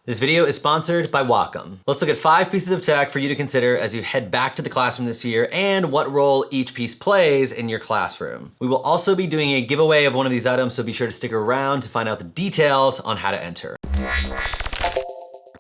This video is sponsored by Wacom. Let's look at 5 pieces of tech for you to consider as you head back to the classroom this year and what role each piece plays in your classroom. We will also be doing a giveaway of one of these items, so be sure to stick around to find out the details on how to enter.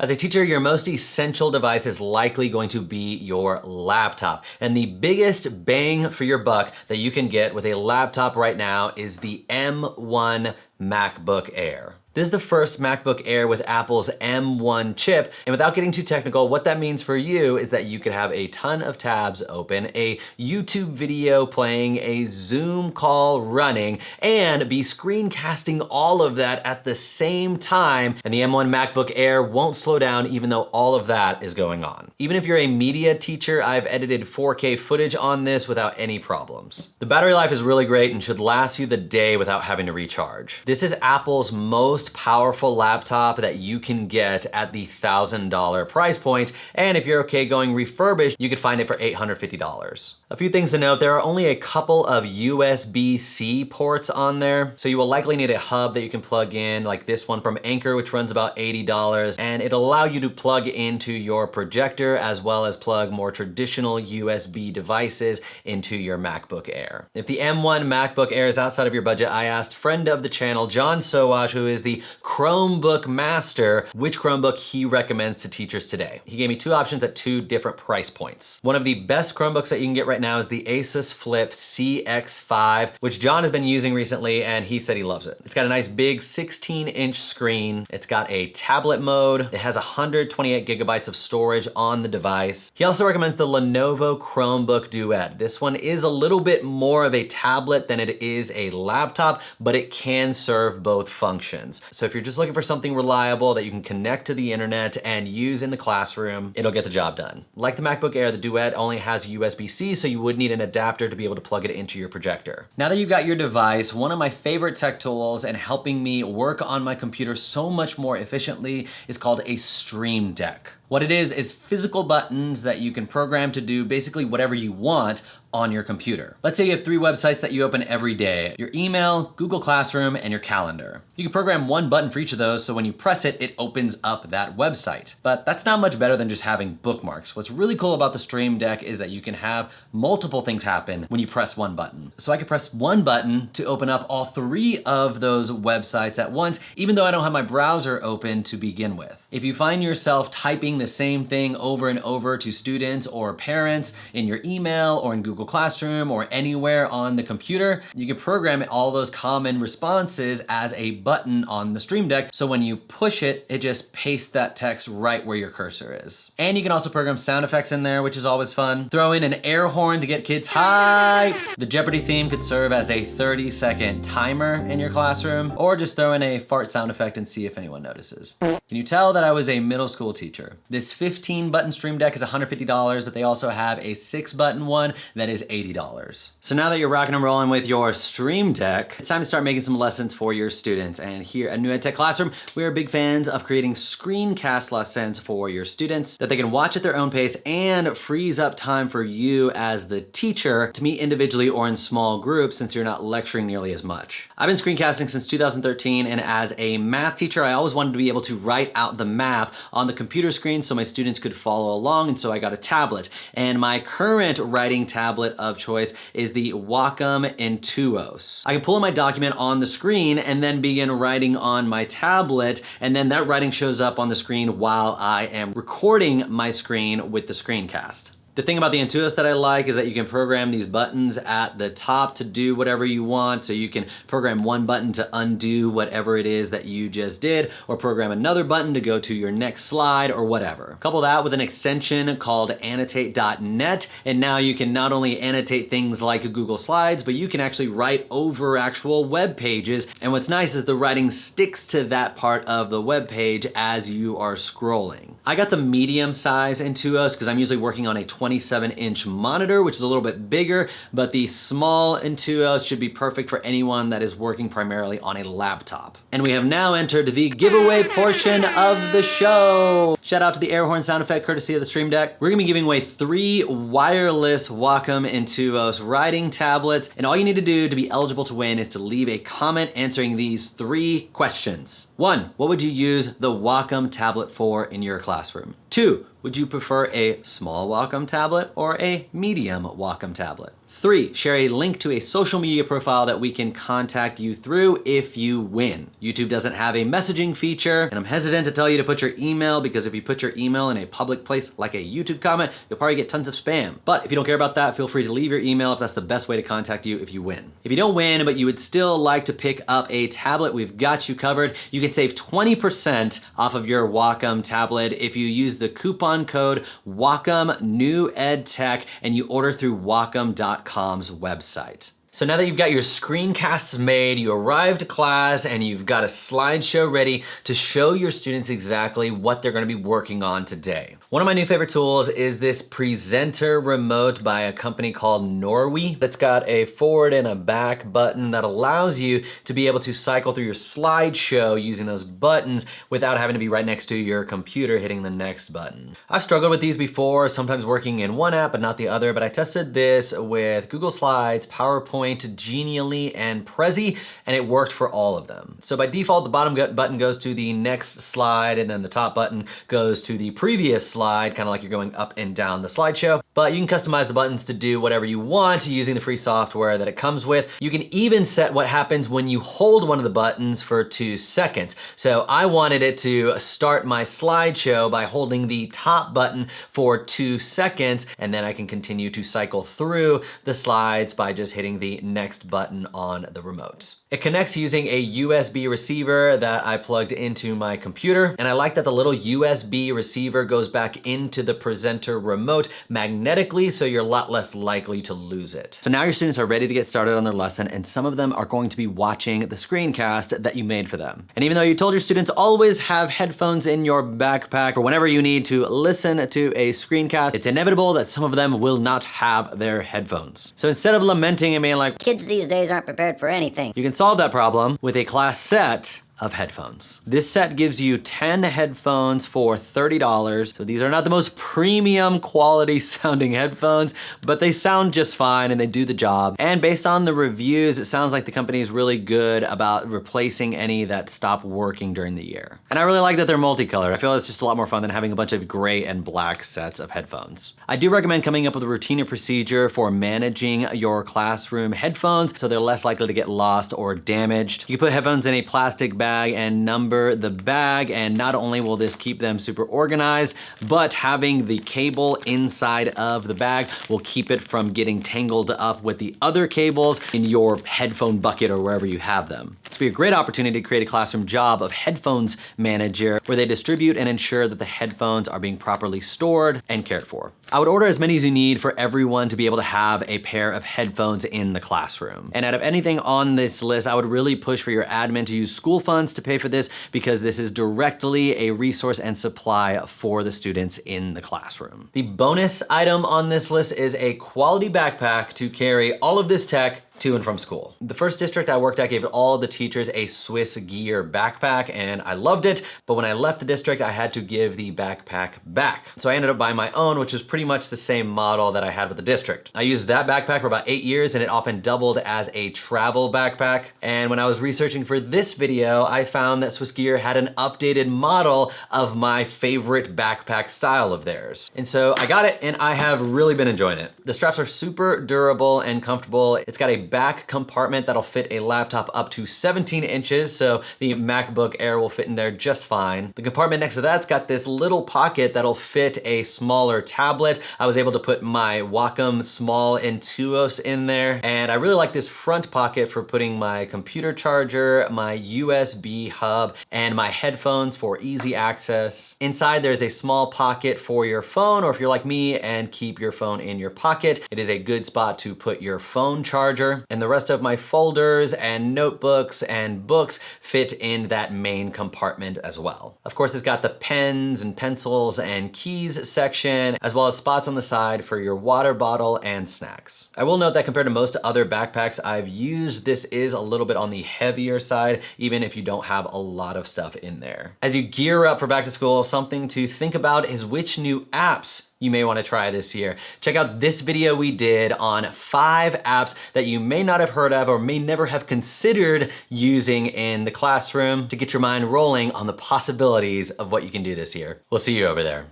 As a teacher, your most essential device is likely going to be your laptop. And the biggest bang for your buck that you can get with a laptop right now is the M1 MacBook Air. This is the first MacBook Air with Apple's M1 chip, and without getting too technical, what that means for you is that you could have a ton of tabs open, a YouTube video playing, a Zoom call running, and be screencasting all of that at the same time, and the M1 MacBook Air won't slow down even though all of that is going on. Even if you're a media teacher, I've edited 4K footage on this without any problems. The battery life is really great and should last you the day without having to recharge. This is Apple's most powerful laptop that you can get at the $1,000 price point, and if you're okay going refurbished, you could find it for $850. A few things to note, there are only a couple of USB-C ports on there, so you will likely need a hub that you can plug in, like this one from Anker, which runs about $80, and it'll allow you to plug into your projector as well as plug more traditional USB devices into your MacBook Air. If the M1 MacBook Air is outside of your budget, I asked friend of the channel, John Sowash, who is the Chromebook master, which Chromebook he recommends to teachers today. He gave me 2 options at 2 different price points. One of the best Chromebooks that you can get right now is the Asus Flip CX5, which John has been using recently, and he said he loves it. It's got a nice big 16-inch screen. It's got a tablet mode. It has 128 gigabytes of storage on the device. He also recommends the Lenovo Chromebook Duet. This one is a little bit more of a tablet than it is a laptop, but it can serve both functions. So if you're just looking for something reliable that you can connect to the internet and use in the classroom, it'll get the job done. Like the MacBook Air, the Duet only has USB-C, so you would need an adapter to be able to plug it into your projector. Now that you've got your device, one of my favorite tech tools and helping me work on my computer so much more efficiently is called a Stream Deck. What it is physical buttons that you can program to do basically whatever you want on your computer. Let's say you have 3 websites that you open every day: your email, Google Classroom, and your calendar. You can program one button for each of those, so when you press it, it opens up that website. But that's not much better than just having bookmarks. What's really cool about the Stream Deck is that you can have multiple things happen when you press one button. So I could press one button to open up all 3 of those websites at once, even though I don't have my browser open to begin with. If you find yourself typing the same thing over and over to students or parents in your email or in Google Classroom or anywhere on the computer, you can program all those common responses as a button on the Stream Deck, so when you push it, it just pastes that text right where your cursor is. And you can also program sound effects in there, which is always fun. Throw in an air horn to get kids hyped. The Jeopardy theme could serve as a 30-second timer in your classroom, or just throw in a fart sound effect and see if anyone notices. Can you tell that I was a middle school teacher? This 15-button Stream Deck is $150, but they also have a 6-button one that is $80. So now that you're rocking and rolling with your Stream Deck, it's time to start making some lessons for your students. And here at New EdTech Classroom, we are big fans of creating screencast lessons for your students that they can watch at their own pace and frees up time for you as the teacher to meet individually or in small groups, since you're not lecturing nearly as much. I've been screencasting since 2013, and as a math teacher, I always wanted to be able to write out the math on the computer screen so my students could follow along, and so I got a tablet. And my current writing tablet of choice is the Wacom Intuos. I can pull in my document on the screen and then begin writing on my tablet, and then that writing shows up on the screen while I am recording my screen with the screencast. The thing about the Intuos that I like is that you can program these buttons at the top to do whatever you want. So you can program one button to undo whatever it is that you just did, or program another button to go to your next slide or whatever. Couple that with an extension called annotate.net, and now you can not only annotate things like Google Slides, but you can actually write over actual web pages. And what's nice is the writing sticks to that part of the web page as you are scrolling. I got the medium size Intuos because I'm usually working on a 27-inch monitor, which is a little bit bigger, but the small Intuos should be perfect for anyone that is working primarily on a laptop. And we have now entered the giveaway portion of the show. Shout out to the air horn sound effect courtesy of the Stream Deck. We're gonna be giving away 3 wireless Wacom Intuos writing tablets, and all you need to do to be eligible to win is to leave a comment answering these 3 questions. 1, what would you use the Wacom tablet for in your classroom? 2, would you prefer a small Wacom tablet or a medium Wacom tablet? 3, share a link to a social media profile that we can contact you through if you win. YouTube doesn't have a messaging feature, and I'm hesitant to tell you to put your email because if you put your email in a public place like a YouTube comment, you'll probably get tons of spam. But if you don't care about that, feel free to leave your email if that's the best way to contact you if you win. If you don't win, but you would still like to pick up a tablet, we've got you covered. You can save 20% off of your Wacom tablet if you use the coupon code Wacom New EdTech and you order through Wacom.com's website. So now that you've got your screencasts made, you arrive to class and you've got a slideshow ready to show your students exactly what they're gonna be working on today. One of my new favorite tools is this presenter remote by a company called Norwii that's got a forward and a back button that allows you to be able to cycle through your slideshow using those buttons without having to be right next to your computer hitting the next button. I've struggled with these before, sometimes working in one app but not the other, but I tested this with Google Slides, PowerPoint, Genially, and Prezi, and it worked for all of them. So by default, the bottom button goes to the next slide, and then the top button goes to the previous slide, kind of like you're going up and down the slideshow. But you can customize the buttons to do whatever you want using the free software that it comes with. You can even set what happens when you hold one of the buttons for 2 seconds. So I wanted it to start my slideshow by holding the top button for 2 seconds, and then I can continue to cycle through the slides by just hitting the next button on the remote. It connects using a USB receiver that I plugged into my computer, and I like that the little USB receiver goes back into the presenter remote magnetically, so you're a lot less likely to lose it. So now your students are ready to get started on their lesson, and some of them are going to be watching the screencast that you made for them. And even though you told your students always have headphones in your backpack for whenever you need to listen to a screencast, it's inevitable that some of them will not have their headphones. So instead of lamenting and being like, kids these days aren't prepared for anything, you can solve that problem with a class set of headphones. This set gives you 10 headphones for $30. So these are not the most premium quality sounding headphones, but they sound just fine and they do the job. And based on the reviews, it sounds like the company is really good about replacing any that stop working during the year. And I really like that they're multicolored. I feel it's just a lot more fun than having a bunch of gray and black sets of headphones. I do recommend coming up with a routine and procedure for managing your classroom headphones so they're less likely to get lost or damaged. You can put headphones in a plastic bag and number the bag, and not only will this keep them super organized, but having the cable inside of the bag will keep it from getting tangled up with the other cables in your headphone bucket or wherever you have them. This will be a great opportunity to create a classroom job of headphones manager where they distribute and ensure that the headphones are being properly stored and cared for. I would order as many as you need for everyone to be able to have a pair of headphones in the classroom. And out of anything on this list, I would really push for your admin to use school funds to pay for this because this is directly a resource and supply for the students in the classroom. The bonus item on this list is a quality backpack to carry all of this tech to and from school. The first district I worked at gave all the teachers a Swiss Gear backpack and I loved it, but when I left the district, I had to give the backpack back. So I ended up buying my own, which was pretty much the same model that I had with the district. I used that backpack for about 8 years and it often doubled as a travel backpack. And when I was researching for this video, I found that Swiss Gear had an updated model of my favorite backpack style of theirs. And so I got it and I have really been enjoying it. The straps are super durable and comfortable. It's got a back compartment that'll fit a laptop up to 17 inches, so the MacBook Air will fit in there just fine. The compartment next to that's got this little pocket that'll fit a smaller tablet. I was able to put my Wacom small Intuos in there, and I really like this front pocket for putting my computer charger, my USB hub, and my headphones for easy access. Inside there's a small pocket for your phone, or if you're like me and keep your phone in your pocket, it is a good spot to put your phone charger. folder, and the rest of my folders and notebooks and books fit in that main compartment as well. Of course, it's got the pens and pencils and keys section, as well as spots on the side for your water bottle and snacks. I will note that compared to most other backpacks I've used, this is a little bit on the heavier side, even if you don't have a lot of stuff in there. As you gear up for back to school, something to think about is which new apps you may want to try this year. Check out this video we did on 5 apps that you may not have heard of or may never have considered using in the classroom to get your mind rolling on the possibilities of what you can do this year. We'll see you over there.